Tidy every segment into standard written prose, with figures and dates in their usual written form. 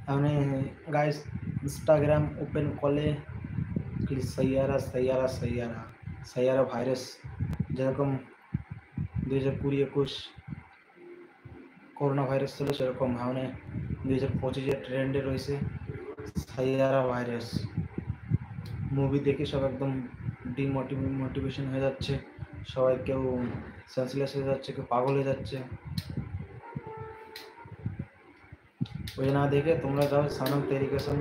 हमने guys Instagram open করলে খালি সাইয়ারা সাইয়ারা সাইয়ারা সাইয়ারা ভাইরাস যেরকম 2020-21 করোনা ভাইরাস ছিল সেরকম মানে 2025 ট্রেন্ডে রয়েছে সাইয়ারা ভাইরাস। মুভি দেখে সব একদম মোটিভেশন হয়ে যাচ্ছে, সবাই কেউ সেন্সলেস হয়ে যাচ্ছে, কেউ পাগল হয়ে যাচ্ছে। ওই না দেখে তোমরা যাও সানম তেরি কসম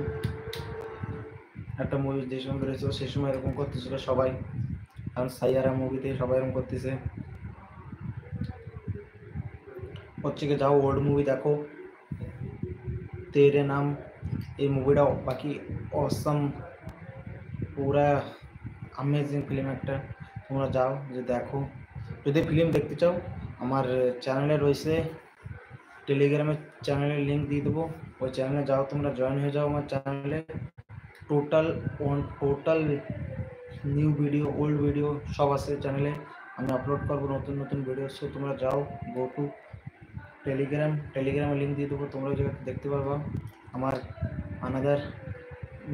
একটা মুভি যে সময় বেরিয়েছিল সেই সময় এরকম করতেছিল সবাই, এখন সাইয়ারা মুভিতে সবাই এরকম করতেছে। হচ্ছে কি যাও ওল্ড মুভি দেখো, তেরে নাম এই মুভিটা বাকি অসম পুরা अमेजिंग फिल्म একটা, তোমরা যাও যে দেখো। যদি ফিল্ম দেখতে চাও আমার চ্যানেলে রয়েছে, টেলিগ্রামে চ্যানেলের লিঙ্ক দিয়ে দেবো, ওই চ্যানেলে যাও তোমরা জয়েন হয়ে যাও আমার চ্যানেলে। Total new video old video সব আছে চ্যানেলে, আমি আপলোড করবো নতুন নতুন ভিডিও। সো তোমরা যাও গো টু টেলিগ্রামে লিঙ্ক দিয়ে দেবো, তোমরা ওই জায়গাতে দেখতে পারবা আমার আনাদার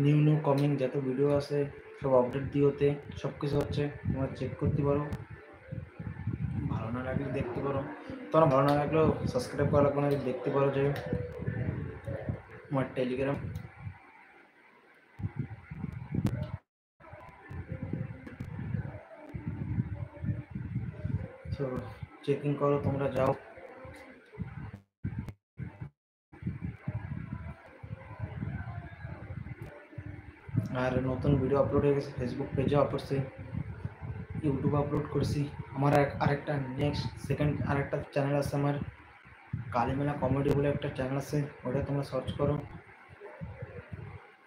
নিউ কমিং যত ভিডিও আছে সব আপডেট দিওতে সব কিছু হচ্ছে, তোমরা চেক করতে পারো। ভালো না লাগলে দেখতে পারো, তোমরা ভালো না লাগলেও সাবস্ক্রাইব করা লাগবে না, দেখতে পারো যে আমার টেলিগ্রাম। তো চেকিং করো, তোমরা যাও। আর নতুন ভিডিও আপলোড হয়ে গেছে, ফেসবুক পেজে আপলোড করছি, ইউটিউবে আপলোড করছি। আমার আরেকটা নেক্সট সেকেন্ড আরেকটা চ্যানেল আছে আমার, কালীমেলা কমেডি বলে একটা চ্যানেল আছে, ওটা তোমরা সার্চ করো,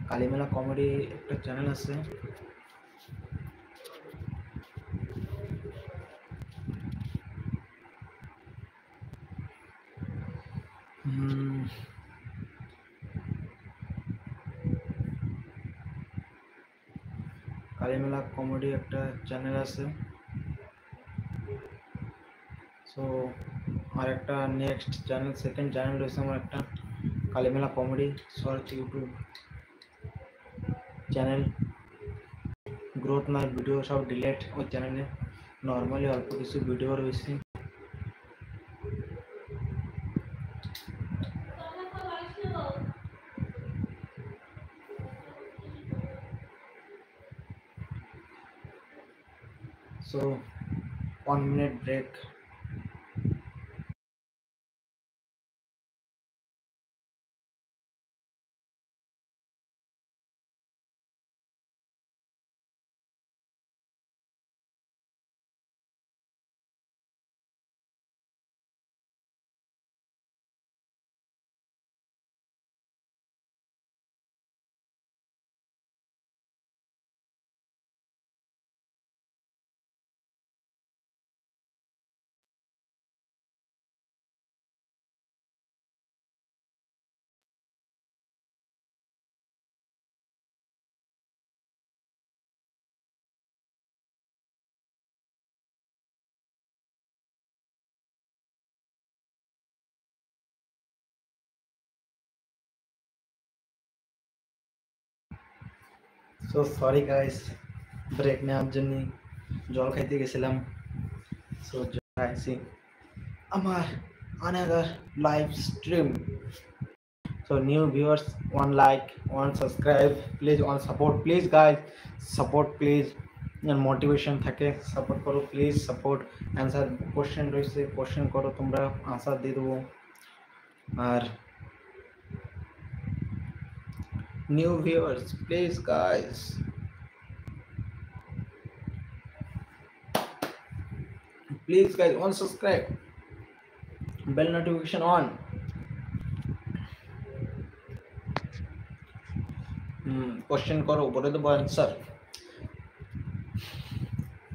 কালীমেলা কমেডি একটা চ্যানেল আছে। কালীমেলা কমেডি একটা চ্যানেল আছে। সো আর একটা নেক্সট চ্যানেল সেকেন্ড চ্যানেল রয়েছে আমার একটা, Kalimela comedy search YouTube channel. Growth নাই, ভিডিও সব ডিলেট ওই চ্যানেলে, নর্মালি অল্প কিছু ভিডিও রয়েছে। So 1 minute break. So sorry guys, break নেওয়ার জন্য জল খাইতে গেছিলাম। সো আইসি আমার another live stream. So new viewers, one like, one subscribe, please, one support, please guys, support please, motivation থাকে, সাপোর্ট করো প্লিজ, সাপোর্ট। অ্যান্সার কোশ্চেন রয়েছে, question করো, তোমরা আনসার দিয়ে দেবো। আর new viewers please guys, please guys, one subscribe, bell notification on. Question করো, বলে দেবো অ্যান্সার।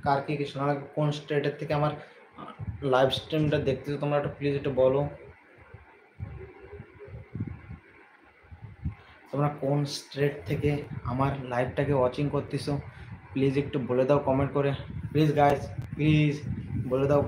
কার কি শোনা লাগবে, কোন স্টেটের থেকে আমার লাইভ স্ট্রিমটা দেখতেছো তোমরা, একটু প্লিজ একটু বলো। তোমরা কোন স্টেট থেকে আমার লাইভটাকে ওয়াচিং করতেছো প্লিজ একটু বলে দাও কমেন্ট করে, প্লিজ গাইস, প্লিজ বলে দাও।